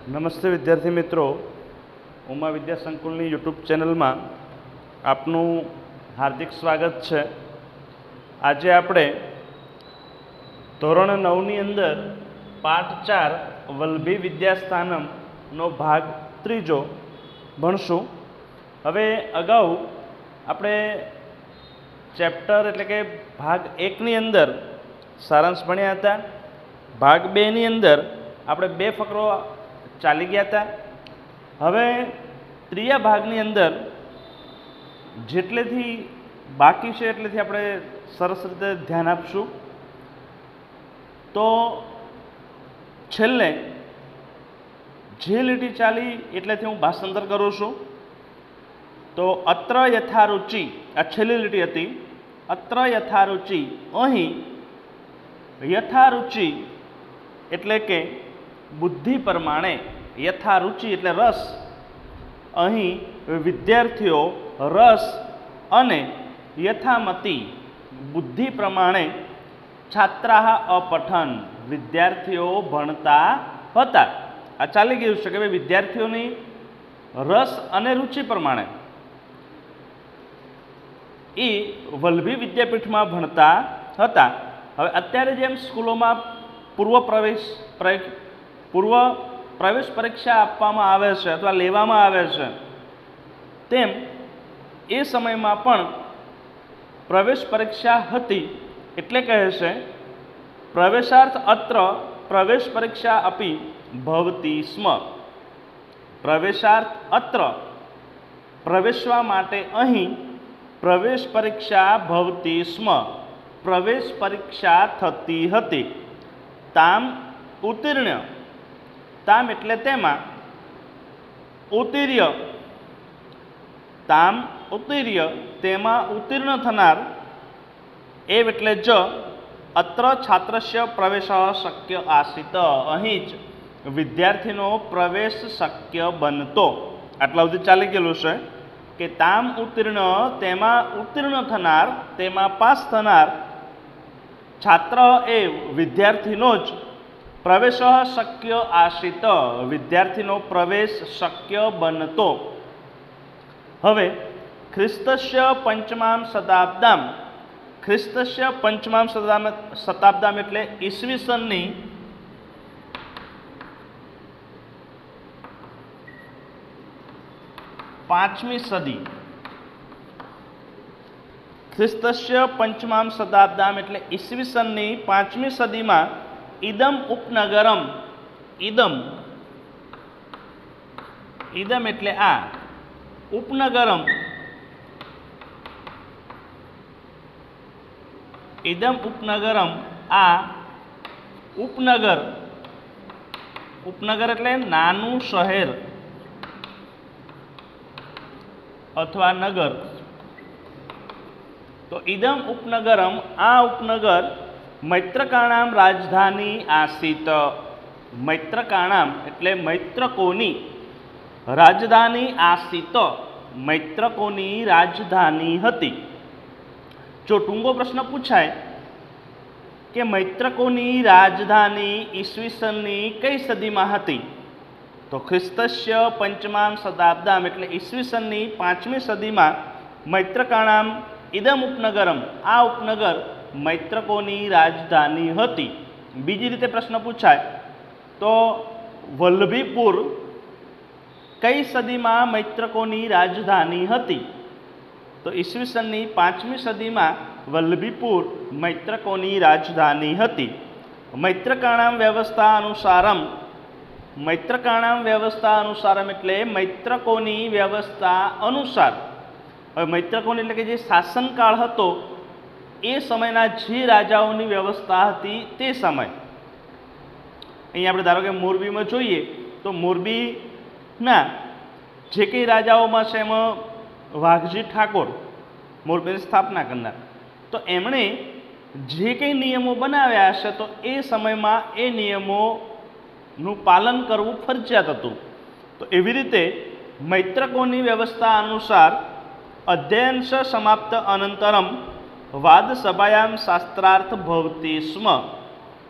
નમસ્તે વિદ્યાર્થી મિત્રો, ઉમા વિદ્યા સંકુલની યુટ્યુબ ચેનલમાં આપનું હાર્દિક સ્વાગત છે। આજે આપણે ધોરણ 9ની અંદર પાઠ 4 વલ્લભી વિદ્યાસ્થાનમનો ભાગ 3 ભણશું। હવે અગાઉ આપણે ચેપ્ટર એટલે કે ભાગ 1ની અંદર સારાંશ ભણ્યા હતા। ભાગ 2ની અંદર આપણે 2 ફકરો ચાલી ગયા હતા। હવે ત્રીજા ભાગની અંદર જેટલેથી બાકી છે એટલેથી આપણે સરસ રીતે ધ્યાન આપશું। તો છેલ્લે જે લીટી ચાલી એટલેથી હું ભાષાંતર કરું છું। તો અત્ર યથારુચિ, આ છેલ્લી લીટી હતી। અત્ર યથારુચિ, અહીં યથારુચિ એટલે કે બુદ્ધિ પ્રમાણે, યથારુચિ એટલે રસ, અહીં વિદ્યાર્થીઓ રસ અને યથામતિ બુદ્ધિ પ્રમાણે છાત્રાહ અપઠન વિદ્યાર્થીઓ ભણતા હતા। આ ચાલી ગયું છે કે ભાઈ વિદ્યાર્થીઓની રસ અને રુચિ પ્રમાણે એ વલ્લભી વિદ્યાપીઠમાં ભણતા હતા। હવે અત્યારે જેમ સ્કૂલોમાં પૂર્વ પ્રવેશ પરીક્ષા આપવામાં આવે છે અથવા લેવામાં આવે છે, તેમ એ સમયમાં પણ પ્રવેશ પરીક્ષા હતી। એટલે કહે છે પ્રવેશાર્થ અત્ર પ્રવેશ પરીક્ષા અપી ભવતી સ્મ। પ્રવેશાર્થ અત્ર પ્રવેશવા માટે અહીં પ્રવેશ પરીક્ષા ભવતી સ્મ, પ્રવેશ પરીક્ષા થતી હતી। તામ ઉત્તીર્ણ, તામ એટલે તેમાં, ઉત્તીર્ય, તામ ઉત્તીર્ય તેમાં ઉત્તીર્ણ થનાર, એવ એટલે જ અત્ર છાત્રસ્ય પ્રવેશ શક્ય આસિત, અહીં જ વિદ્યાર્થીનો પ્રવેશ શક્ય બનતો। આટલા સુધી ચાલી ગયેલું છે કે તામ ઉત્તીર્ણ તેમાં ઉત્તીર્ણ થનાર, તેમાં પાસ થનાર, છાત્ર એ વિદ્યાર્થીનો જ પ્રવેશ શક્ય આશિત વિદ્યાર્થીનો પ્રવેશ શક્ય બનતો। હવે ખ્રિસ્તસ્ય પંચમામ શતાબ્દામ, ખ્રિસ્તસ્ય પંચમામ શતાબ્દામ એટલે ઈસવીસનની પાંચમી સદી, ખ્રિસ્તસ્ય પંચમામ શતાબ્દામ એટલે ઈસવીસનની પાંચમી સદીમાં ઇદમ ઉપનગરમ, ઇદમ, ઇદમ એટલે આ, ઉપનગરમ, ઇદમ ઉપનગરમ આ ઉપનગર, ઉપનગર એટલે નાનું શહેર અથવા નગર। તો ઇદમ ઉપનગરમ આ ઉપનગર મૈત્રકાણામ રાજધાની આસિત, મૈત્રકાણામ એટલે મૈત્રકોની રાજધાની આસિત, મૈત્રકોની રાજધાની હતી। જો ટૂંકો પ્રશ્ન પૂછાય કે મૈત્રકોની રાજધાની ઈસવીસનની કઈ સદીમાં હતી, તો ખ્રિસ્તસ્ય પંચમામ શતાબ્દામ એટલે ઈસવીસનની પાંચમી સદીમાં મૈત્રકાણામ ઇદમ ઉપનગરમ આ ઉપનગર મૈત્રકોની રાજધાની હતી। બીજી રીતે પ્રશ્ન પૂછાય તો વલ્લભીપુર કઈ સદીમાં મૈત્રકોની રાજધાની હતી, તો ઈસવીસનની પાંચમી સદીમાં વલ્લભીપુર મૈત્રકોની રાજધાની હતી। મૈત્રકાણામ વ્યવસ્થા અનુસારમ, મૈત્રકાણામ વ્યવસ્થા અનુસારમ એટલે મૈત્રકોની વ્યવસ્થા અનુસાર। હવે મૈત્રકોની એટલે કે જે શાસનકાળ હતો એ સમયના જે રાજાઓની વ્યવસ્થા હતી તે સમય, અહીંયા આપણે ધારો કે મોરબીમાં જોઈએ તો મોરબીના જે કંઈ રાજાઓમાં છે એમાં વાઘજી ઠાકોર મોરબીની સ્થાપના કરનાર, તો એમણે જે કંઈ નિયમો બનાવ્યા હશે તો એ સમયમાં એ નિયમોનું પાલન કરવું ફરજિયાત હતું। તો એવી રીતે મૈત્રકોની વ્યવસ્થા અનુસાર અધ્યયન સમાપ્ત અનંતરમ વાદ સભાયામ શાસ્ત્રાર્થ ભવતી સ્મ,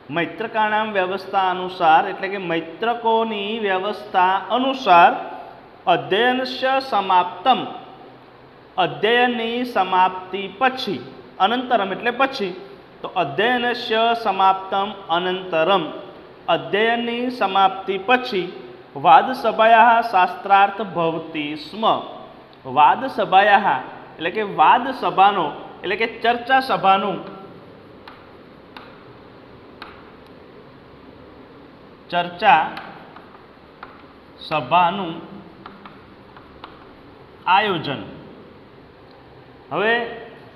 મૈત્રકાણામ વ્યવસ્થા અનુસાર એટલે કે મૈત્રકોની વ્યવસ્થા અનુસાર અધ્યયનસ્ય સમાપ્તમ, અધ્યયનની સમાપ્તિ પછી, અનંતરમ એટલે પછી, તો અધ્યયનસ્ય સમાપ્તમ અનંતરમ, અધ્યયનની સમાપ્તિ પછી વાદસભાયા શાસ્ત્રાર્થ ભવતી સ્મ. વાદસભાયા એટલે કે વાદ સભાનો એટલે કે ચર્ચા સભાનું, ચર્ચા સભાનું આયોજન. હવે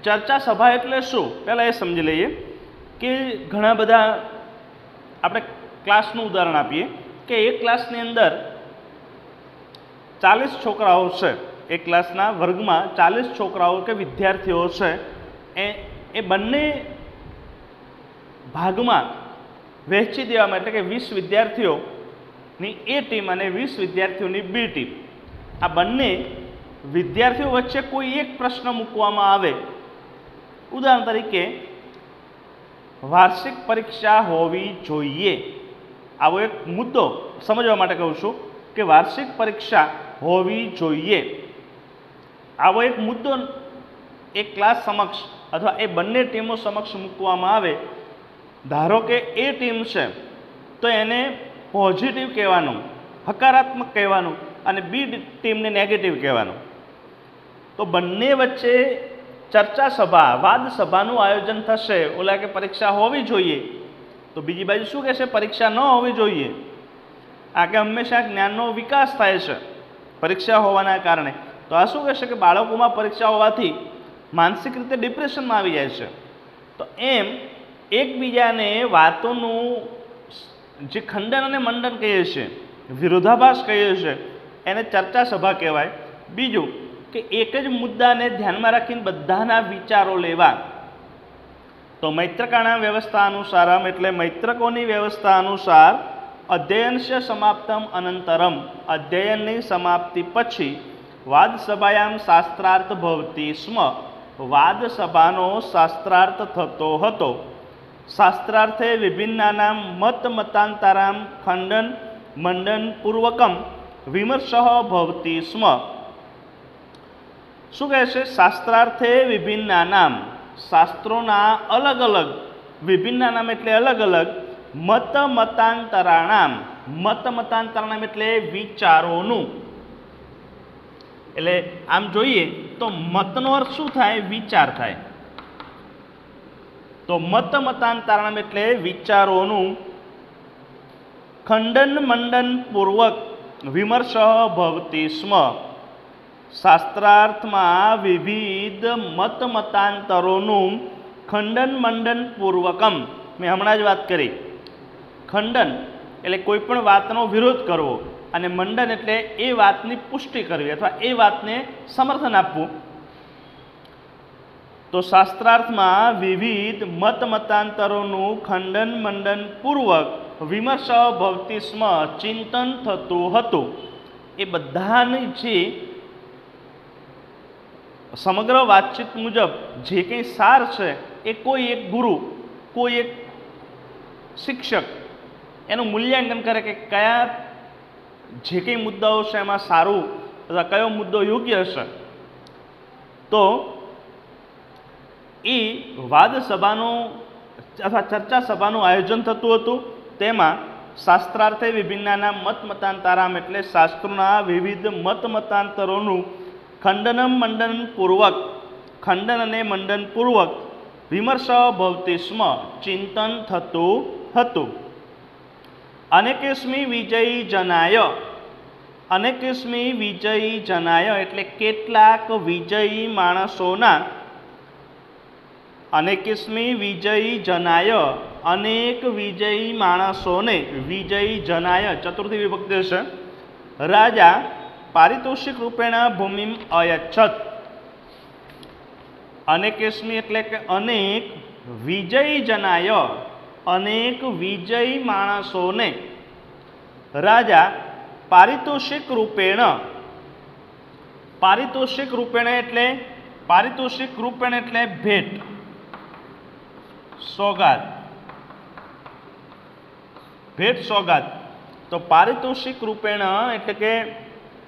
ચર્ચા સભા એટલે શું પહેલાં એ સમજી લઈએ કે ઘણા બધા આપણે ક્લાસનું ઉદાહરણ આપીએ કે એક ક્લાસની અંદર 40 છોકરાઓ છે, એક ક્લાસના વર્ગમાં 40 છોકરાઓ કે વિદ્યાર્થીઓ છે, એ બંને ભાગમાં વહેંચી દેવામાં એટલે કે 20 વિદ્યાર્થીઓની એ ટીમ અને 20 વિદ્યાર્થીઓની બી ટીમ. આ બંને વિદ્યાર્થીઓ વચ્ચે કોઈ એક પ્રશ્ન મૂકવામાં આવે, ઉદાહરણ તરીકે વાર્ષિક પરીક્ષા હોવી જોઈએ, આવો એક મુદ્દો સમજવા માટે કહું છું કે વાર્ષિક પરીક્ષા હોવી જોઈએ, આવો એક મુદ્દો એક ક્લાસ સમક્ષ અથવા એ બંને ટીમો સમક્ષ મૂકવામાં આવે. ધારો કે એ ટીમ છે તો એને પોઝિટિવ કહેવાનું, હકારાત્મક કહેવાનું, અને બી ટીમને નેગેટિવ કહેવાનું. તો બંને વચ્ચે ચર્ચા સભા, વાદ સભાનું આયોજન થશે. ઓલા કે પરીક્ષા હોવી જોઈએ તો બીજી બાજુ શું કહેશે? પરીક્ષા ન હોવી જોઈએ. આ કે હંમેશા જ્ઞાનનો વિકાસ થાય છે પરીક્ષા હોવાના કારણે. તો આ શું કહેશે કે બાળકોમાં પરીક્ષા હોવાથી માનસિક રીતે ડિપ્રેશનમાં આવી જાય છે. તો એમ એકબીજાને વાતોનું જે ખંડન અને મંડન કહીએ છીએ, વિરોધાભાસ કહીએ છીએ, એને ચર્ચા સભા કહેવાય. બીજું કે એક જ મુદ્દાને ધ્યાનમાં રાખીને બધાના વિચારો લેવા. તો મૈત્રકાણામ વ્યવસ્થા અનુસારમ એટલે મૈત્રકોની વ્યવસ્થા અનુસાર અધ્યયનસ્ય સમાપ્તમ અનંતરમ, અધ્યયનની સમાપ્તિ પછી વાદ સભાયામ શાસ્ત્રાર્થ ભવતી સ્મ, વાદ સભાનો શાસ્ત્રાર્થ થતો હતો. શાસ્ત્રાર્થે વિભિન્નાનામ મત મતાંતરામ ખંડન મંડન પૂર્વકમ વિમર્શ ભવતી સ્મ. શું કહે છે? શાસ્ત્રાર્થે વિભિન્નાનામ, શાસ્ત્રોના અલગ અલગ, વિભિન્નાનામ એટલે અલગ અલગ, મત મતાંતરાણામ, મત મતાંતરાણામ એટલે વિચારોનું. એટલે આમ જોઈએ તો મતનો અર્થ શું થાય? વિચાર થાય. તો મત મતાંતરાણામ એટલે વિચારોનું ખંડન મંડન પૂર્વક વિમર્શ ભવતી સ્મ. શાસ્ત્રાર્થમાં વિવિધ મત મતાંતરોનું ખંડન મંડન પૂર્વકમ, મેં હમણાં જ વાત કરી. ખંડન એટલે કોઈ પણ વાતનો વિરોધ કરવો, અને મંડન એટલે એ વાતની પુષ્ટિ કરવી અથવા એ વાતને સમર્થન આપવું. તો શાસ્ત્રાર્થમાં વિવિધ મત મતાંતરોનું ખંડન મંડન પૂર્વક વિમર્શ ભવતી સ્મ, ચિંતન થતું હતું. એ બધાની જે સમગ્ર વાતચીત મુજબ જે કંઈ સાર છે એ કોઈ એક ગુરુ, કોઈ એક શિક્ષક એનું મૂલ્યાંકન કરે કે કયા જે કંઈ મુદ્દાઓ છે એમાં સારું અથવા કયો મુદ્દો યોગ્ય હશે. તો એ વાદ સભાનું અથવા ચર્ચા સભાનું આયોજન થતું હતું. તેમાં શાસ્ત્રાર્થે વિભિન્નાના મત મતાંતરામ એટલે શાસ્ત્રોના વિવિધ મત મતાંતરોનું ખંડનમ મંડન પૂર્વક, ખંડન અને મંડન પૂર્વક વિમર્શ ભવતી સ્મ, ચિંતન થતું હતું. અનેકેસ્મી વિજયી જનાય, અનેકેસ્મી વિજયી જનાય એટલે કેટલાક વિજયી માણસોના, અનેકેસ્મી વિજયી જનાય અનેક વિજયી માણસોને, વિજયી જનાય ચતુર્થી વિભક્તિ છે, રાજા પારિતોષિક રૂપેણ ભૂમિમ અયચ્છત. અનેકેસ્મી એટલે કે અનેક, વિજયી જનાય અનેક વિજયી માણસોને રાજા પારિતોષિક રૂપેણ, પારિતોષિક રૂપેણ એટલે, પારિતોષિક રૂપેણ એટલે ભેટ, સોગાદ, भेट सौगात तो पारितोषिक रूपेण एटले के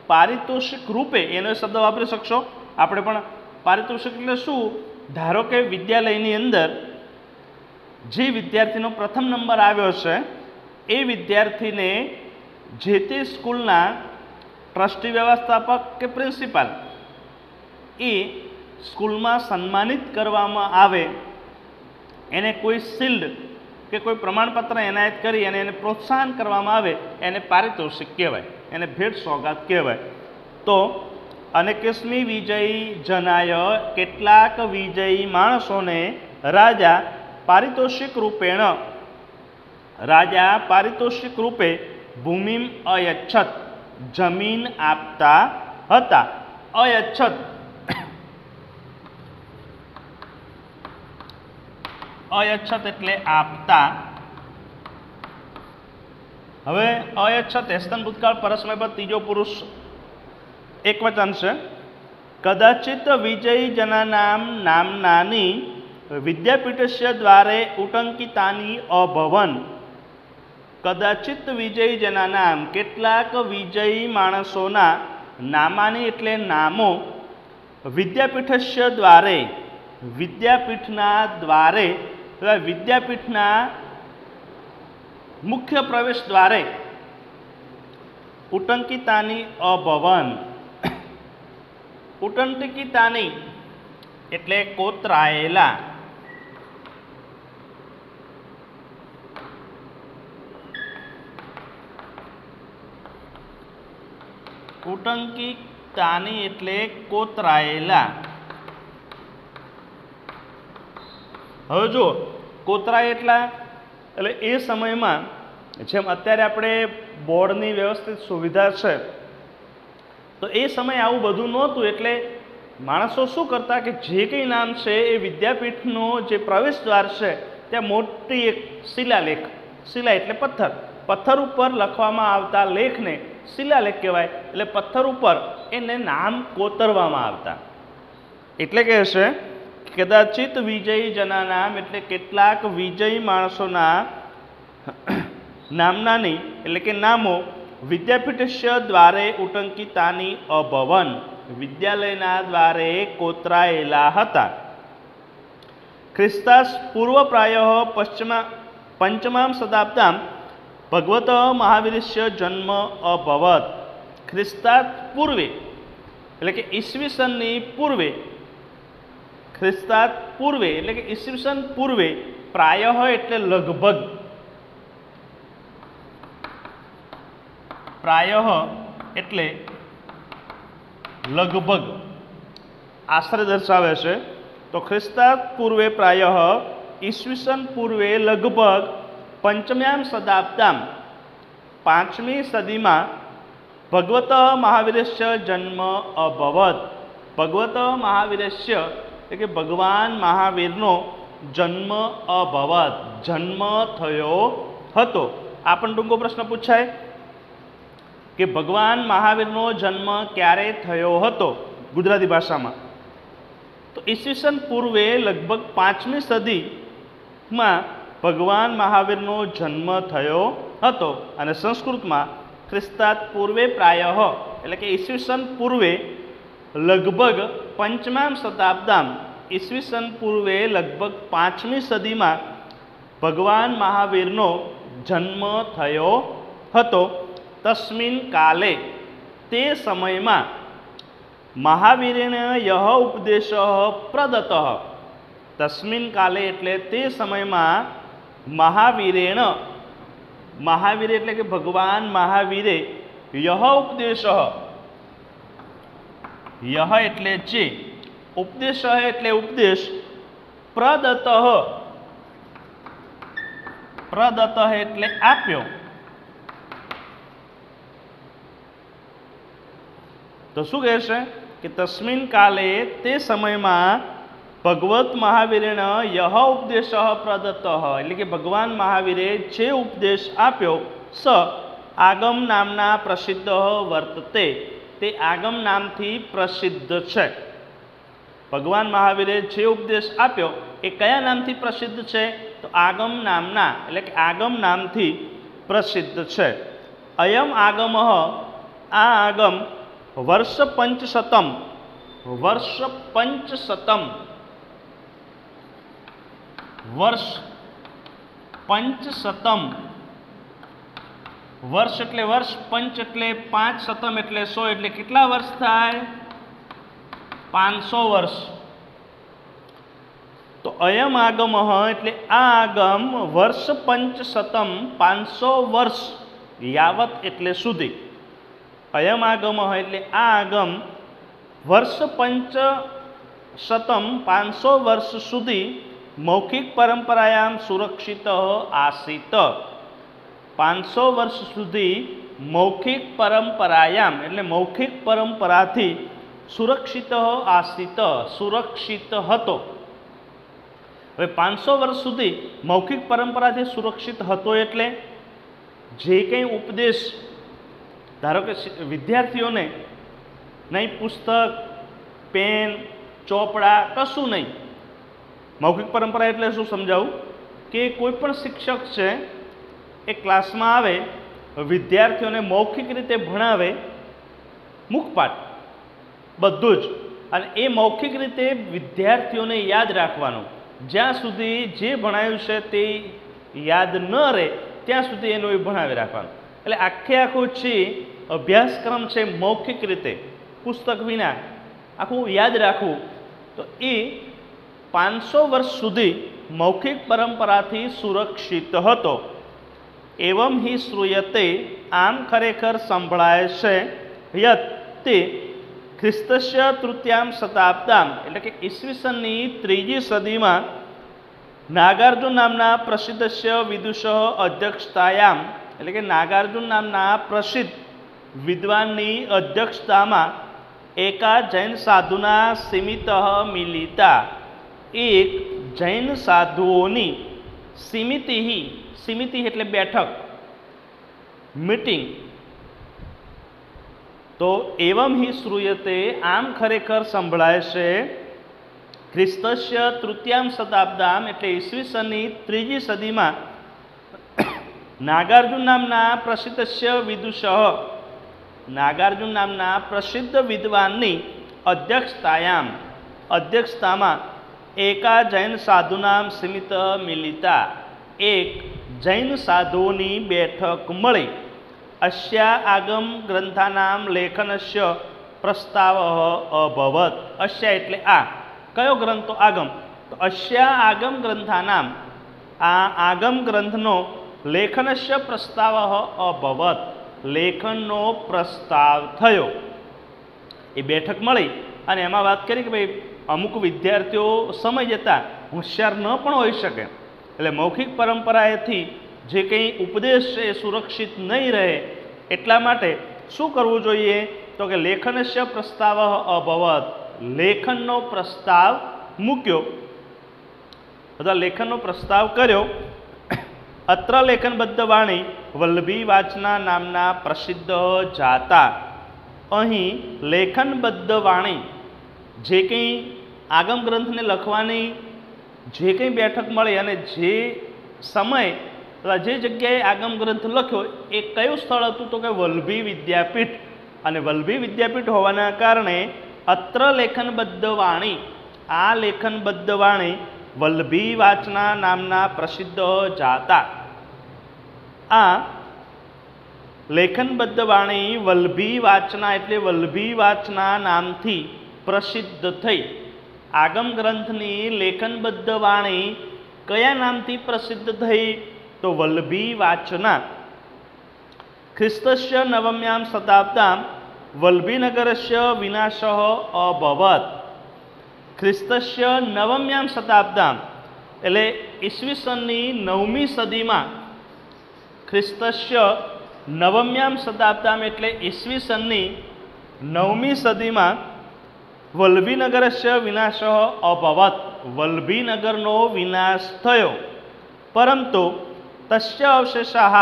पारितोषिक रूपे एनो शब्द वापरी शकशो आपणे पण पारितोषिक एटले शुं धारो के विद्यालयनी अंदर जे विद्यार्थीनो प्रथम नंबर आव्यो छे ए विद्यार्थीने जे ते स्कूलना ट्रस्टी व्यवस्थापक के प्रिंसिपाल ए स्कूलमां सन्मानित करवामां आवे एने कोई शील्ड के कोई प्रमाणपत्र एनायत करी अने एने प्रोत्साहन करवामां आवे एने पारितोषिक कहेवाय एने भेट सौगात कहेवाय। तो 21मी विजयी जनाय केटलाक विजयी माणसोने राजा पारितोषिक रूपे भूमिम अयच्छत जमीन आपता हता। अयच्छत अयच्छत एटले आपता। हवे अयच्छत हेस्तन भूतकाळ परस्मय पद तीजो पुरुष एकवचन छे। कदाचित विजयी जनानां नामनानि विद्यापीठस्य द्वारे उटंकितानि अभवन्। कदाचित विजयी जनानां केटलाक विजयी माणसोना नामानि एटले नामो विद्यापीठस्य द्वारे विद्यापीठना द्वारे विद्यापीठना मुख्य प्रवेश द्वारे उटंकितानि अभवन्। उटंकितानि एटले कोतरायेला। उटंकितानि एटले कोतरायेला। हवे जो कोतराय एटला एटले ए समयमां जेम अत्यारे आपणे बोर्डनी व्यवस्थित सुविधा छे तो ए समय आवुं बधुं नहोतुं एटले माणसो शुं करता कि जे कंई नाम छे ए विद्यापीठनो जे प्रवेशद्वार छे त्यां मोटी एक शिलालेख शिला एटले पत्थर पत्थर उपर लखवामां आवता लेखने शिलालेख कहेवाय। एटले पत्थर उपर एने नाम कोतरवामां आवता। एटले के छे कदाचित विजयी जनानाम एटले केटलाक विजयी माणसोना नामनानि एटले के नामो विद्यापीठस्य द्वारे उटंकितानि अभवन्। विद्यालयना द्वारे कोतरायेला हता। ख्रिस्तास पूर्व प्रायः पंचमां शताब्द्यां भगवत महावीरस्य जन्म अभवत्। ख्रिस्तास पूर्वे एटले के ईस्वीसननी पूर्वे ख्रिस्तास पूर्वे एटले के ईस्वीसन पूर्वे प्रायः एटले लगभग प्रायः एटले लगभग आश्रय दर्शावे छे। तो ख्रिस्तास पूर्वे प्रायः ईस्वीसन पूर्वे लगभग पंचम्यां शताब्द्यां 5मी सदीमां भगवत महावीरस्य जन्म अभवत्। भगवत महावीरस्य एटले के भगवान महावीरनो जन्म अभवत् जन्म थयो हतो। आ पण टूंको प्रश्न पूछाय कि भगवान महावीरनो जन्म क्यारे थयो हतो गुजराती भाषामां। तो ईस्वीसन पूर्वे लगभग 5मी सदी में भगवान महावीरनो जन्म थयो हतो अने संस्कृत में ख्रिस्तास पूर्वे प्रायः एटले के ईस्वीसन पूर्वे लगभग 5मा शताब्द्यां ईस्वीसन पूर्वे लगभग 5मी सदी में भगवान महावीरनो जन्म थयो हतो। तस्मिन् काले ते समय में महावीरेण यह उपदेश प्रदत्तः। तस्मिन् काले एटले ते समय में महावीरेण महावीर एटले के भगवान महावीरे यह उपदेश यह एटले जे उपदेश एटले उपदेश प्रदत्तः प्रदत्तः एटले आप्यो। तो शू कहे कि तस्मिन् काले ते समय में भगवत महावीरेण यह उपदेश प्रदत्तः एटले कि भगवान महावीरे जे उपदेश आप्यो स आगम नामना प्रसिद्ध वर्तते ते आगम नामथी प्रसिद्ध छे। भगवान महावीरे जे उपदेश आप्यो ए कया नामथी प्रसिद्ध छे तो आगम नामना एटले कि आगम नामथी પ્રસિદ્ધ છે. અયમ આગમ આ આગમ વર્ષ પંચશતમ વર્ષ પંચશતમ વર્ષ પંચશતમ વર્ષ એટલે વર્ષ, પંચ એટલે 5, શતમ એટલે 100 એટલે કેટલા વર્ષ થાય? 500 વર્ષ. તો અયમ આગમ એટલે આ આગમ વર્ષ પંચશતમ 500 વર્ષ યાવત એટલે સુધી. અયમ આગમ એટલે આ આગમ વર્ષ પંચશતમ 500 વર્ષ સુધી મૌખિક પરંપરાયામ સુરક્ષિત આસીત. 500 વર્ષ સુધી મૌખિક પરંપરાયામ એટલે મૌખિક પરંપરાથી સુરક્ષિત આસીત સુરક્ષિત હતો. હવે 500 વર્ષ સુધી મૌખિક પરંપરાથી સુરક્ષિત હતો એટલે જે કંઈ ઉપદેશ, ધારો કે વિદ્યાર્થીઓને નહીં પુસ્તક, પેન, ચોપડા કશું નહીં. મૌખિક પરંપરા એટલે શું સમજાવું કે કોઈ પણ શિક્ષક છે એ ક્લાસમાં આવે, વિદ્યાર્થીઓને મૌખિક રીતે ભણાવે, મુખપાઠ બધું જ, અને એ મૌખિક રીતે વિદ્યાર્થીઓને યાદ રાખવાનું. જ્યાં સુધી જે ભણાવ્યું છે તે યાદ ન રહે ત્યાં સુધી એનું એ ભણાવી રાખવાનું. એટલે આખું છે અભ્યાસક્રમ છે મૌખિક રીતે, પુસ્તક વિના આખું યાદ રાખવું. તો એ 500 વર્ષ સુધી મૌખિક પરંપરાથી સુરક્ષિત હતો. એવમ હિ શ્રૂયતે આમ ખરેખર સંભળાય છે. યત તે ખ્રિસ્તસ્ય તૃતીયામ શતાબ્દામ એટલે કે ઈસવીસનની 3જી સદીમાં નાગાર્જુન નામના પ્રસિદ્ધસ્ય વિદુષ અધ્યક્ષતાયામ એટલે કે નાગાર્જુન નામના પ્રસિદ્ધ વિદ્વાનની અધ્યક્ષતામાં એકા જૈન સાધુના સીમિત મિલિતા એક જૈન સાધુઓની સીમિતિ એટલે બેઠક, મીટિંગ. તો એવમ હિ શ્રૂયતે આમ ખરેખર સંભળાય છે. ખ્રિસ્તસ્ય તૃતીયામ શતાબ્દામ એટલે ઈસવીસનની 3જી સદીમાં નાગાર્જુન નામના પ્રસિદ્ધસ્ય વિદુષ નાગાર્જુન નામના પ્રસિદ્ધ વિદ્વાનની અધ્યક્ષતામાં એકા જૈન સાધુનામ સીમિત મિલિતા એક જૈન સાધુઓની બેઠક મળી. અસ્યા આગમ ગ્રંથાનામ લેખનસ્ય પ્રસ્તાવ અભવત. અસ્યા એટલે આ કયો ગ્રંથ? તો આગમ. તો અસ્યા આગમ ગ્રંથાનામ આ આગમ ગ્રંથનો લેખનસ્ય પ્રસ્તાવ અભવત લેખનનો પ્રસ્તાવ થયો. એ બેઠક મળી અને એમાં વાત કરી કે ભાઈ અમુક વિદ્યાર્થીઓ સમય જતાં હોશિયાર ન પણ હોઈ શકે, એટલે મૌખિક પરંપરાએથી જે કંઈ ઉપદેશ છે એ સુરક્ષિત નહીં રહે, એટલા માટે શું કરવું જોઈએ? તો કે લેખનસ્ય પ્રસ્તાવ અભવત લેખનનો પ્રસ્તાવ મૂક્યો. બધા લેખનનો પ્રસ્તાવ કર્યો. અત્ર લેખનબદ્ધ વાણી વલ્લભી વાચના નામના પ્રસિદ્ધ જાતા. અહીં લેખનબદ્ધ વાણી જે કંઈ આગમ ગ્રંથને લખવાની જે કંઈ બેઠક મળી અને જે સમય જે જગ્યાએ આગમ ગ્રંથ લખ્યો એ કયું સ્થળ હતું? તો કે વલ્લભી વિદ્યાપીઠ. અને વલ્લભી વિદ્યાપીઠ હોવાના કારણે અત્ર લેખનબદ્ધ વાણી આ લેખનબદ્ધ વાણી વલ્લભી વાચના નામના પ્રસિદ્ધ જાતા. આ લેખનબદ્ધ વાણી વલ્લભી વાચના એટલે વલ્લભી વાચના નામથી પ્રસિદ્ધ થઈ. આગમ ગ્રંથની લેખનબદ્ધ વાણી કયા નામથી પ્રસિદ્ધ થઈ? તો વલ્લભી વાચના. ખ્રિસ્તસ્ય નવમ્યામ શતાબ્દામ વલ્લભીનગરસ્ય વિનાશ અભવત. ખ્રિસ્તસ્ય નવમ્યામ શતાબ્દામ એટલે ઈસવીસનની 9મી સદીમાં ખ્રિસ્તસ્ય નવમ્યામ શતાબ્દામ એટલે ઈસવીસનની 9મી સદીમાં વલ્લભીનગરસ્ય વિનાશ અભવત વલ્લભીનગરનો વિનાશ થયો. પરંતુ તસ્ય અવશેષાઃ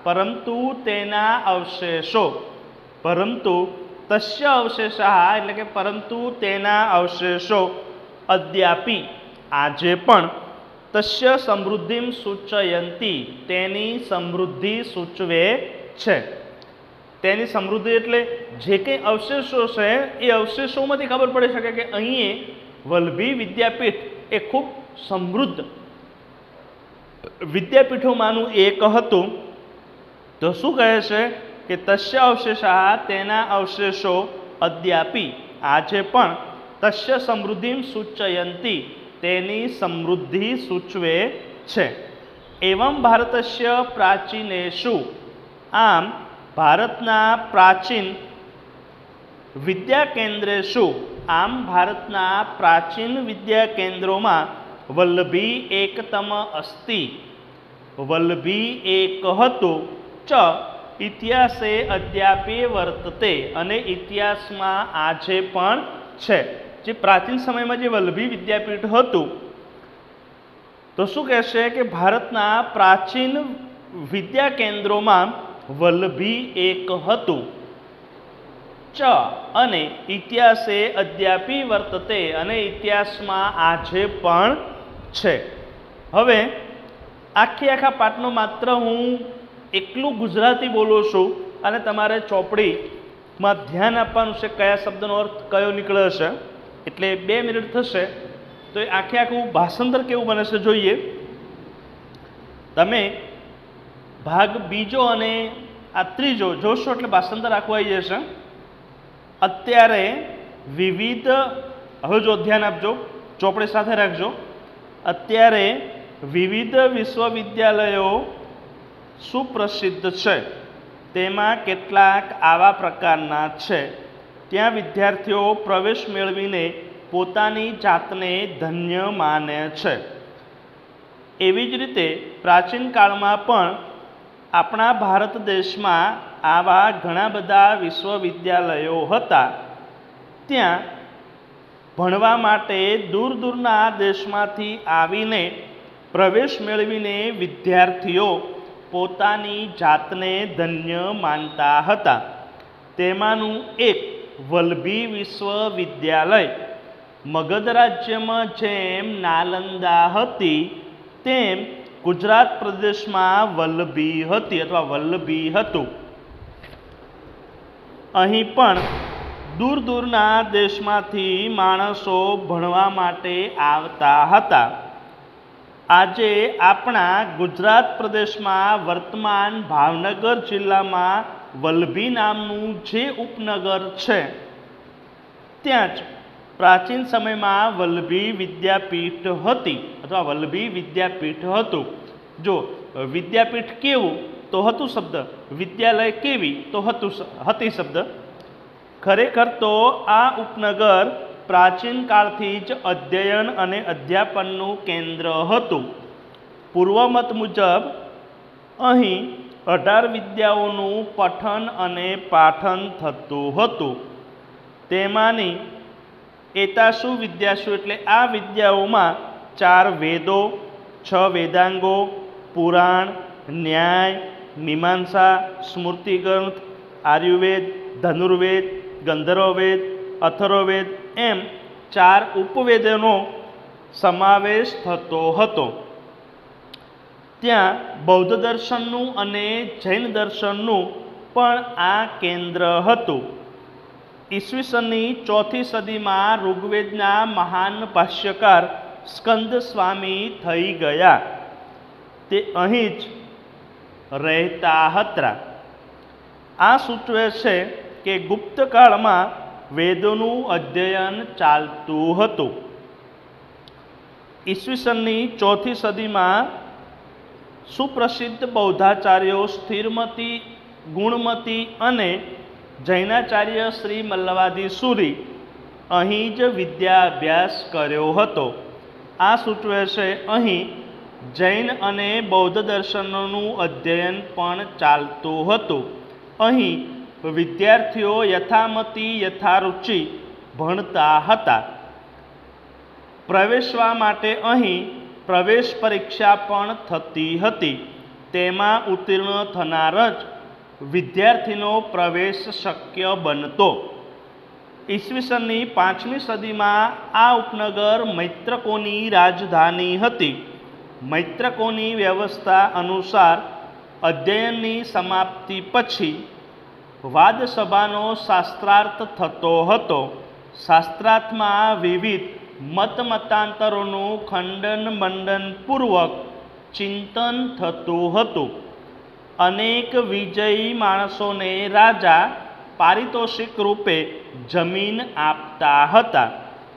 પરંતુ તેના અવશેષો એટલે કે પરંતુ તેના અવશેષો અદ્યાપી આજે પણ તસ્ય સમૃદ્ધિમ સૂચયંતી, તેની સમૃદ્ધિ સૂચવે છે. તેની સમૃદ્ધિ એટલે જે કંઈ અવશેષો છે એ અવશેષોમાંથી ખબર પડી શકે કે અહીં વલ્લભી વિદ્યાપીઠ એ ખૂબ સમૃદ્ધ વિદ્યાપીઠોમાંનું એક હતું. તો શું કહે છે કે તસ્ય અવશેષા, તેના અવશેષો અદ્યાપી, આજે પણ તસ્ય સમૃદ્ધિમ સૂચયંતી, તેની સમૃદ્ધિ સૂચવે છે. એવં ભારતસ્ય પ્રાચીનેષુ, આમ ભારતના પ્રાચીન વિદ્યા કેન્દ્રેષુ, આમ ભારતના પ્રાચીન વિદ્યા કેન્દ્રોમાં વલ્લભી એકતમ અસ્તિ, વલ્લભી એક હતું. ચ ઇતિહાસે અદ્યાપે વર્તતે, અને ઇતિહાસમાં આજે પણ છે. જે પ્રાચીન સમયમાં જે વલ્લભી વિદ્યાપીઠ હતું, તો શું કહેશે કે ભારતના પ્રાચીન વિદ્યા કેન્દ્રોમાં વલ્લભી એક હતું. ચ અને ઇતિહાસે અદ્યાપી વર્તતે, અને ઇતિહાસમાં આજે પણ છે. હવે આખા પાઠનો માત્ર હું એકલું ગુજરાતી બોલું છું, અને તમારે ચોપડીમાં ધ્યાન આપવાનું છે કયા શબ્દનો અર્થ કયો નીકળે છે. એટલે 2 મિનિટ થશે તો એ આખું ભાષાંતર કેવું બને છે જોઈએ. તમે ભાગ બીજો અને આ ત્રીજો જોશો એટલે ભાષાંતર આખું આવી જશે. અત્યારે વિવિધ, હવે જો ધ્યાન આપજો, ચોપડી સાથે રાખજો. અત્યારે વિવિધ વિશ્વવિદ્યાલયો સુપ્રસિદ્ધ છે, તેમાં કેટલાક આવા પ્રકારના છે. ત્યાં વિદ્યાર્થીઓ પ્રવેશ મેળવીને પોતાની જાતને ધન્ય માને છે. એવી જ રીતે પ્રાચીન કાળમાં પણ આપણા ભારત દેશમાં આવા ઘણા બધા વિશ્વવિદ્યાલયો હતા. ત્યાં ભણવા માટે દૂર દૂરના દેશમાંથી આવીને પ્રવેશ મેળવીને વિદ્યાર્થીઓ પોતાની જાતને ધન્ય માનતા હતા. તેમાંનું એક વલ્લભી વિશ્વવિદ્યાલય. મગધ રાજ્યમાં જેમ નાલંદા હતી, તેમ ગુજરાત પ્રદેશમાં વલ્લભી હતી અથવા વલ્લભી હતું. અહીં પણ દૂર દૂરના દેશમાંથી માણસો ભણવા માટે આવતા હતા. આજે આપણા ગુજરાત પ્રદેશમાં વર્તમાન ભાવનગર જિલ્લામાં વલ્લભી નામનું જે ઉપનગર છે, ત્યાં જ પ્રાચીન સમયમાં વલ્લભી વિદ્યાપીઠ હતી અથવા વલ્લભી વિદ્યાપીઠ હતું. જો વિદ્યાપીઠ કેવું તો હતું શબ્દ, વિદ્યાલય કેવી તો હતી શબ્દ. ખરેખર તો આ ઉપનગર પ્રાચીન કાળથી જ અધ્યયન અને અધ્યાપનનું કેન્દ્ર હતું. પૂર્વમત મુજબ અહીં 18 વિદ્યાઓનું પઠન અને પાઠન થતું હતું. તેમાંની એતાસુ વિદ્યાસુ એટલે આ વિદ્યાઓમાં 4 વેદો, 6 વેદાંગો, પુરાણ, ન્યાય, મીમાંસા, સ્મૃતિગ્રંથ, આયુર્વેદ, ધનુર્વેદ, ગંધર્વવેદ, અથર્વવેદ એમ 4 ઉપવેદોનો સમાવેશ થતો હતો. ત્યાં બૌદ્ધ દર્શનનું અને જૈન દર્શનનું પણ આ કેન્દ્ર હતું. ઈસવીસનની 4મી સદીમાં ઋગ્વેદના મહાન ભાષ્યકાર સ્કંદ સ્વામી થઈ ગયા. તે અહીં જ રહેતા હતા. આ સૂચવે છે કે ગુપ્ત કાળમાં વેદોનું અધ્યયન ચાલતું હતું. ઈસવીસનની 4મી સદીમાં સુપ્રસિદ્ધ બૌદ્ધાચાર્યો સ્થિરમતી, ગુણમતી અને જૈનાચાર્ય શ્રી મલ્લવાદી સુરી અહીં જ વિદ્યાભ્યાસ કર્યો હતો. આ સૂચવે છે અહીં જૈન અને બૌદ્ધ દર્શનોનું અધ્યયન પણ ચાલતું હતું. અહીં વિદ્યાર્થીઓ યથામતી યથારુચિ ભણતા હતા. પ્રવેશવા માટે અહીં પ્રવેશ પરીક્ષા પણ થતી હતી. તેમાં ઉત્તીર્ણ થનાર જ વિદ્યાર્થીનો પ્રવેશ શક્ય બનતો. ઈસવીસનની 5મી સદીમાં આ ઉપનગર મૈત્રકોની રાજધાની હતી. મૈત્રકોની વ્યવસ્થા અનુસાર અધ્યયનની સમાપ્તિ પછી વાદસભાનો શાસ્ત્રાર્થ થતો હતો. શાસ્ત્રાર્થમાં વિવિધ મતાંતરોનું ખંડન મંડનપૂર્વક ચિંતન થતું હતું. અનેક વિજયી માણસોને રાજા પારિતોષિક રૂપે જમીન આપતા હતા.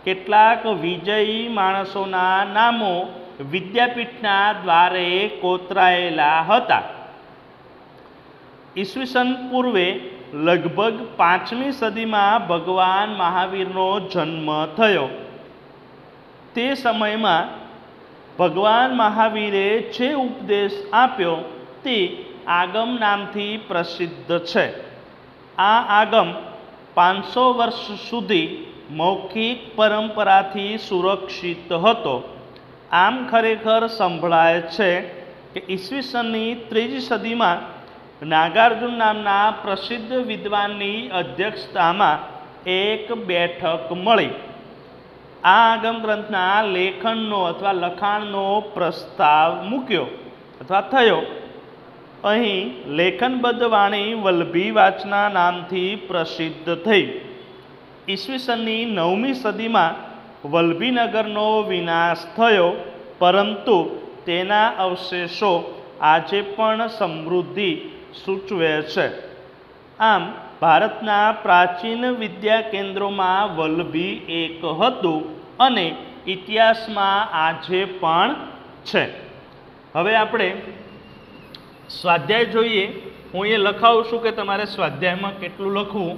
કેટલાક વિજયી માણસોના નામો વિદ્યાપીઠના દ્વારે કોતરાયેલા હતા. ઈસવીસન પૂર્વે લગભગ 5મી સદીમાં ભગવાન મહાવીરનો જન્મ થયો. તે સમયમાં ભગવાન મહાવીરે જે ઉપદેશ આપ્યો તે આગમ નામથી પ્રસિદ્ધ છે. આ આગમ 500 વર્ષ સુધી મૌખિક પરંપરાથી સુરક્ષિત હતો. આમ ખરેખર સંભળાય છે કે ઈસવીસનની 3જી સદીમાં નાગાર્જુન નામના પ્રસિદ્ધ વિદ્વાનની અધ્યક્ષતામાં એક બેઠક મળી. આ આગમ ગ્રંથના લેખનનો અથવા લખાણનો પ્રસ્તાવ મૂક્યો અથવા થયો. અહીં લેખનબદ્ધ વાણી વલ્લભી વાચના નામથી પ્રસિદ્ધ થઈ. ઈસવીસનની 9મી સદીમાં વલ્લભીનગરનો વિનાશ થયો, પરંતુ તેના અવશેષો આજે પણ સમૃદ્ધિ સૂચવે છે. આમ ભારતના પ્રાચીન વિદ્યા કેન્દ્રોમાં વલ્લભી એક હતું અને ઇતિહાસમાં આજે પણ છે. હવે આપણે સ્વાધ્યાય જોઈએ. હું એ લખાવું છું કે તમારે સ્વાધ્યાયમાં કેટલું લખવું.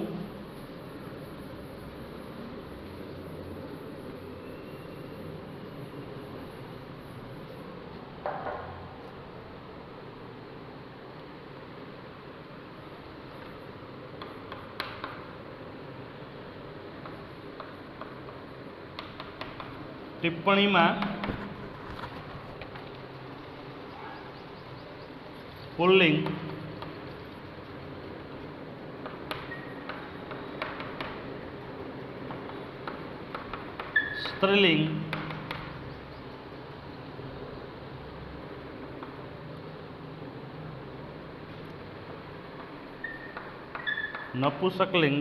ટિપ્પણીમાં પુલ્લિંગ, સ્ત્રીલિંગ, નપુંસકલિંગ,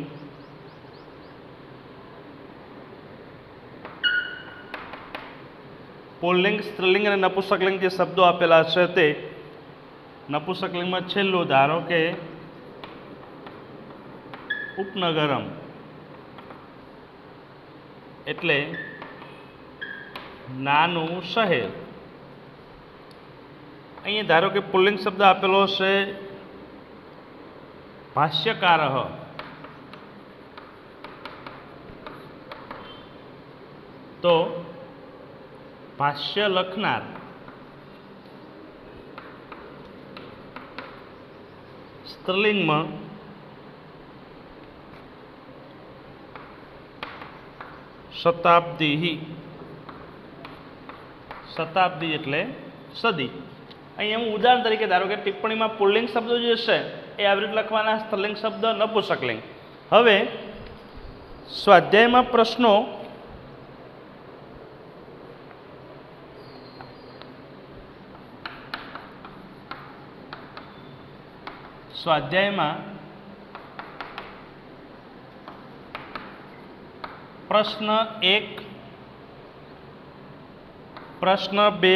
પુલ્લિંગ, સ્ત્રીલિંગ અને નપુંસકલિંગ જે શબ્દો આપેલા છે તે નપુંસકલિંગમાં છેલ્લું ધારો કે ઉપનગરમ એટલે નાનું શહેર. અહીંયા ધારો કે પુલ્લિંગ શબ્દ આપેલો છે ભાષ્યકારઃ, તો ભાષ્ય લખનાર. સ્ત્રીલિંગમાં શતાબ્દી, શતાબ્દી એટલે સદી. અહીંયા હું ઉદાહરણ તરીકે ધારો કે ટિપ્પણીમાં પુલ્લિંગ શબ્દો જે છે એ આવી રીતે લખવાના, સ્ત્રીલિંગ શબ્દ નપુંસકલિંગ. હવે સ્વાધ્યાયમાં પ્રશ્નો સ્વાધ્યાયમાં પ્રશ્ન 1, પ્રશ્ન 2,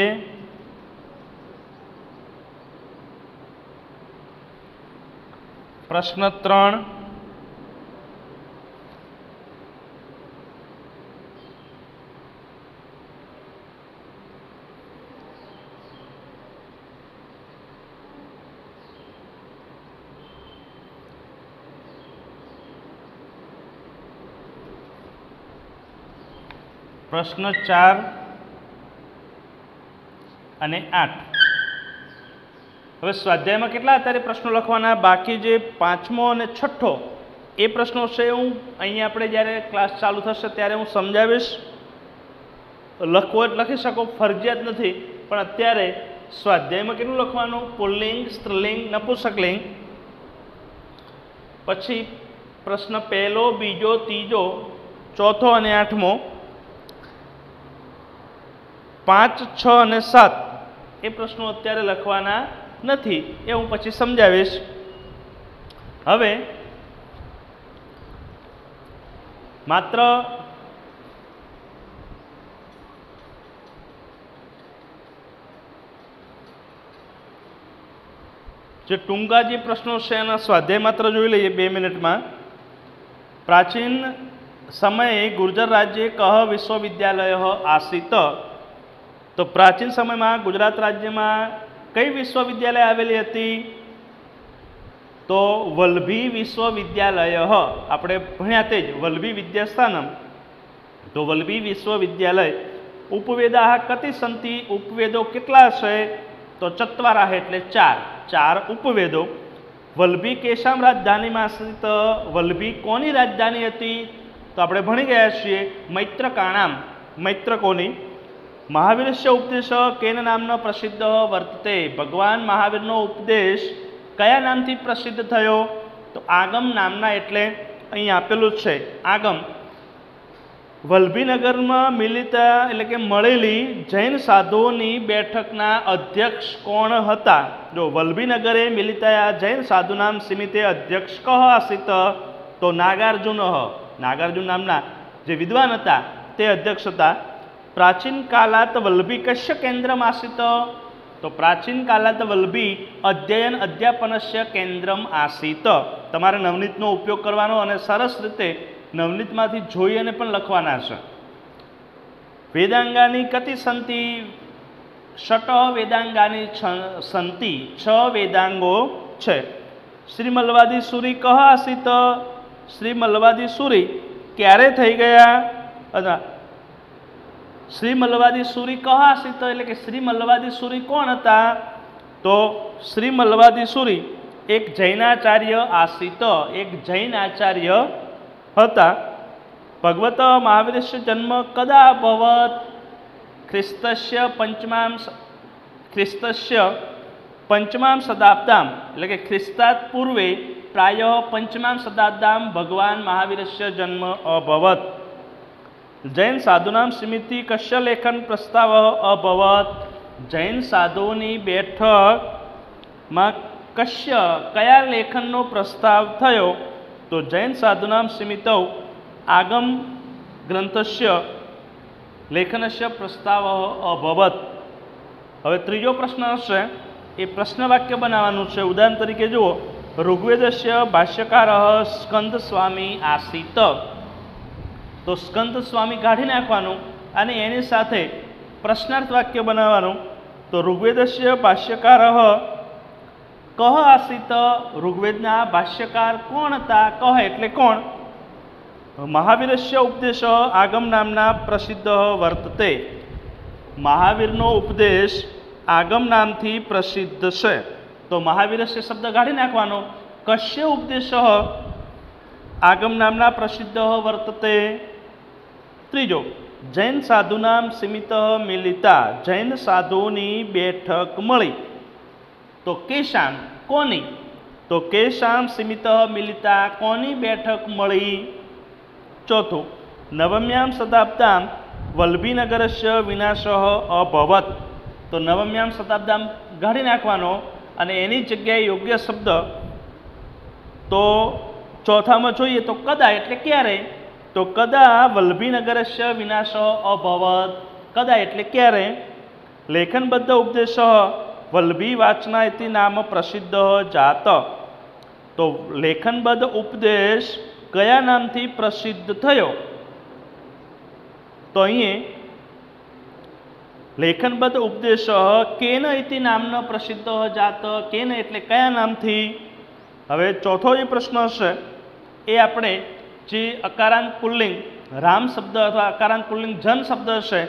પ્રશ્ન 3, પ્રશ્ન 4 અને 8. હવે સ્વાધ્યાયમાં કેટલા અત્યારે પ્રશ્નો લખવાના બાકી? જે 5મો અને 6ઠ્ઠો એ પ્રશ્નો છે હું અહીંયા આપણે જ્યારે ક્લાસ ચાલુ થશે ત્યારે હું સમજાવીશ. લખવો જ લખી શકો, ફરજિયાત નથી. પણ અત્યારે સ્વાધ્યાયમાં કેટલું લખવાનું? પુલ્લિંગ, સ્ત્રીલિંગ, નપુંસકલિંગ. પછી પ્રશ્ન 1, 2, 3, 4 અને 8મો, 5, 6 અને 7 એ પ્રશ્નો અત્યારે લખવાના નથી, એ હું પછી સમજાવીશ. હવે માત્ર જે ટૂંકા જે પ્રશ્નો છે એના સ્વાધ્યાય માત્ર જોઈ લઈએ 2 મિનિટમાં. પ્રાચીન સમયે ગુર્જર રાજ્ય કહ વિશ્વવિદ્યાલય આસીત. તો પ્રાચીન સમયમાં ગુજરાત રાજ્યમાં કઈ વિશ્વવિદ્યાલય આવેલી હતી? તો વલ્લભી વિશ્વવિદ્યાલય. આપણે ભણ્યા તે જ વલ્લભી વિદ્યાસ્થાનમ. તો વલ્લભી વિશ્વવિદ્યાલય. ઉપવેદા કતિ સંતિ? ઉપવેદો કેટલા છે? તો ચત્વારાહ એટલે 4 ઉપવેદો. વલ્લભી કેશામ રાજધાનીમાં સ્થિત? વલ્લભી કોની રાજધાની હતી? તો આપણે ભણી ગયા છીએ મૈત્રકાણામ, મૈત્રકોની. મહાવીરસ્ય ઉપદેશ કેન નામનો પ્રસિદ્ધ વર્તતે? ભગવાન મહાવીરનો ઉપદેશ કયા નામથી પ્રસિદ્ધ થયો? તો આગમ નામના, એટલે અહીં આપેલું છે આગમ. વલ્લભીનગરમાં મિલિતા એટલે કે મળેલી જૈન સાધુઓની બેઠકના અધ્યક્ષ કોણ હતા? જો વલ્લભીનગરે મિલિતા જૈન સાધુનામ સમિતે અધ્યક્ષ કહ આસિત? તો નાગાર્જુન. નાગાર્જુન નામના જે વિદ્વાન હતા તે અધ્યક્ષ હતા. પ્રાચીન કાલાત વલ્લભી કશ્ય કેન્દ્રમ આસિત? તો પ્રાચીન કાલાત વલ્લભી અધ્યયન અધ્યાપનસ્ય કેન્દ્રમ આસિત. તમારે નવનીતનો ઉપયોગ કરવાનો અને સરસ રીતે નવનીતમાંથી જોઈ અને પણ લખવાના છે. વેદાંગાની કતિ સંતિ? ષટ વેદાંગાની સંતિ, 6 વેદાંગો છે. શ્રી મલ્લવાદી સુરી કહ આસિત? શ્રી મલ્લવાદી સુરી ક્યારે થઈ ગયા? શ્રી મલ્લવાદી સુરી કહ આસિત એટલે કે શ્રી મલ્લવાદી સુરી કોણ હતા? તો શ્રી મલ્લવાદી સુરી એક જૈનાચાર્ય આસિત, એક જૈન આચાર્ય હતા. ભગવત મહાવીરસ્ય જન્મ કદા અભવત? ખ્રિસ્તસ્ય પંચમામ શતાબ્દામ એટલે કે ખ્રિસ્તાત પૂર્વે પ્રાય 5મા શતાબ્દામ ભગવાન મહાવીરસ્ય જન્મ અભવત. જૈન સાધુનામ સમિતિ કશ્ય લેખન પ્રસ્તાવ અભવત? જૈન સાધુઓની બેઠકમાં કયા લેખનનો પ્રસ્તાવ થયો? તો જૈન સાધુનામ સમિતૌ આગમ ગ્રંથસ્ય લેખનસ્ય પ્રસ્તાવ અભવત. હવે ત્રીજો પ્રશ્ન હશે, એ પ્રશ્ન વાક્ય બનાવવાનું છે. ઉદાહરણ તરીકે જુઓ, ઋગ્વેદસ્ય ભાષ્યકાર સ્કંદ સ્વામી આસિત. તો સ્કંદ સ્વામી કાઢી નાખવાનું અને એની સાથે પ્રશ્નાર્થ વાક્ય બનાવવાનું. તો ઋગ્વેદસ્ય ભાષ્યકાર કહ આસિત? ઋગ્વેદના ભાષ્યકાર કોણ હતા? કહ એટલે કોણ? મહાવીરસ્ય ઉપદેશ આગમ નામના પ્રસિદ્ધ વર્તતે. મહાવીરનો ઉપદેશ આગમ નામથી પ્રસિદ્ધ છે. તો મહાવીરસ્ય શબ્દ કાઢી નાખવાનો. કશ્ય ઉપદેશ આગમ નામના પ્રસિદ્ધ વર્તતે. ત્રીજો, જૈન સાધુનામ સમિત મિલિતા. જૈન સાધુઓની બેઠક મળી. તો કેશામ કોની? તો કેશામ સમિત મિલિતા કોની બેઠક મળી? ચોથું, નવમ્યામ શતાબ્દામ વલ્લભીનગરસ્ય વિનાશ અભવત. તો નવમ્યામ શતાબ્દામ કાઢી નાખવાનો અને એની જગ્યાએ યોગ્ય શબ્દ તો ચોથામાં જોઈએ તો કદા એટલે ક્યારે? તો કદા વલ્લભીનગરસ્ય વિનાશ અભવત. કદા એટલે ક્યારે? લેખનબદ્ધ ઉપદેશ વલ્લભી વાચના ઇતિ નામ પ્રસિદ્ધ જાત. તો લેખનબદ્ધ ઉપદેશ કયા નામથી પ્રસિદ્ધ થયો? તો અહીં લેખનબદ્ધ ઉપદેશ કેન ઇતિ નામનો પ્રસિદ્ધ જાત. કેન એટલે કયા નામથી? હવે ચોથો જે પ્રશ્ન હશે એ આપણે જે અકારાંત પુલ્લિંગ રામ શબ્દ અથવા અકારાંત પુલ્લિંગ જન શબ્દ હશે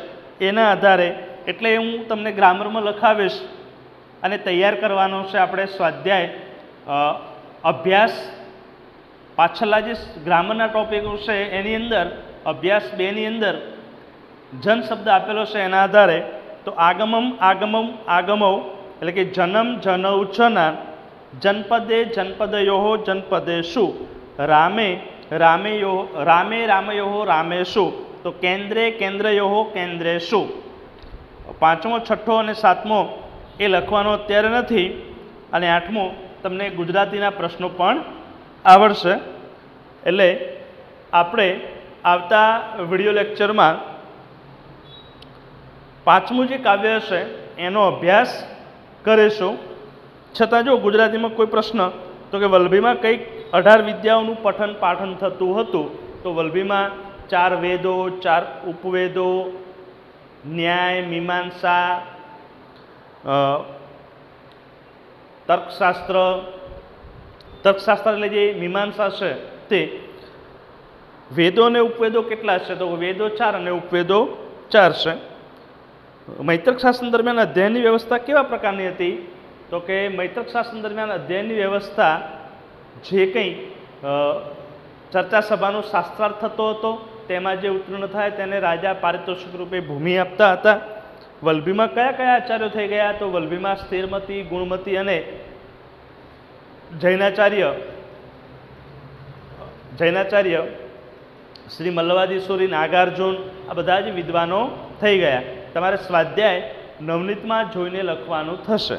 એના આધારે, એટલે હું તમને ગ્રામરમાં લખાવીશ અને તૈયાર કરવાનો છે આપણે સ્વાધ્યાય અભ્યાસ. પાછળના જે ગ્રામરના ટોપિકો છે એની અંદર અભ્યાસ 2 ની અંદર જન શબ્દ આપેલો છે એના આધારે. તો આગમમ આગમમ આગમૌ એટલે કે જનમ જનૌ જના. જનપદે જનપદયો જનપદેષુ. રામે રામયો રામેષુ. તો કેન્દ્રે કેન્દ્રયો કેન્દ્રેષુ. પાંચમો, છઠ્ઠો અને સાતમો એ લખવાનો અત્યારે નથી. અને 8મો, તમને ગુજરાતીના પ્રશ્નો પણ આવડશે. એટલે આપણે આવતા વિડીયો લેક્ચરમાં 5મું જે કાવ્ય હશે એનો અભ્યાસ કરીશું. છતાં જો ગુજરાતીમાં કોઈ પ્રશ્ન, તો કે વલ્લભીમાં કંઈક 18 વિદ્યાઓનું પઠન પાઠન થતું હતું. તો વલ્લભીમાં 4 વેદો, 4 ઉપવેદો, ન્યાય, મીમાંસા, તર્કશાસ્ત્ર એટલે જે મીમાંસા છે તે. વેદો અને ઉપવેદો કેટલા છે? તો વેદો 4 અને ઉપવેદો 4 છે. મૈત્રક શાસન દરમિયાન અધ્યયનની વ્યવસ્થા કેવા પ્રકારની હતી? તો કે મૈત્રક શાસન દરમિયાન અધ્યયનની વ્યવસ્થા જે કંઈ ચર્ચા સભાનો શાસ્ત્રાર્થ થતો હતો તેમાં જે ઉત્તીર્ણ થાય તેને રાજા પારિતોષિક રૂપે ભૂમિ આપતા હતા. વલ્લભીમાં કયા કયા આચાર્યો થઈ ગયા? તો વલ્લભીમાં સ્થિરમતી, ગુણમતી અને જૈનાચાર્ય શ્રી મલ્લવાદીશ્વરી, નાગાર્જુન, આ બધા જ વિદ્વાનો થઈ ગયા. તમારે સ્વાધ્યાય નવનીતમાં જોઈને લખવાનું થશે.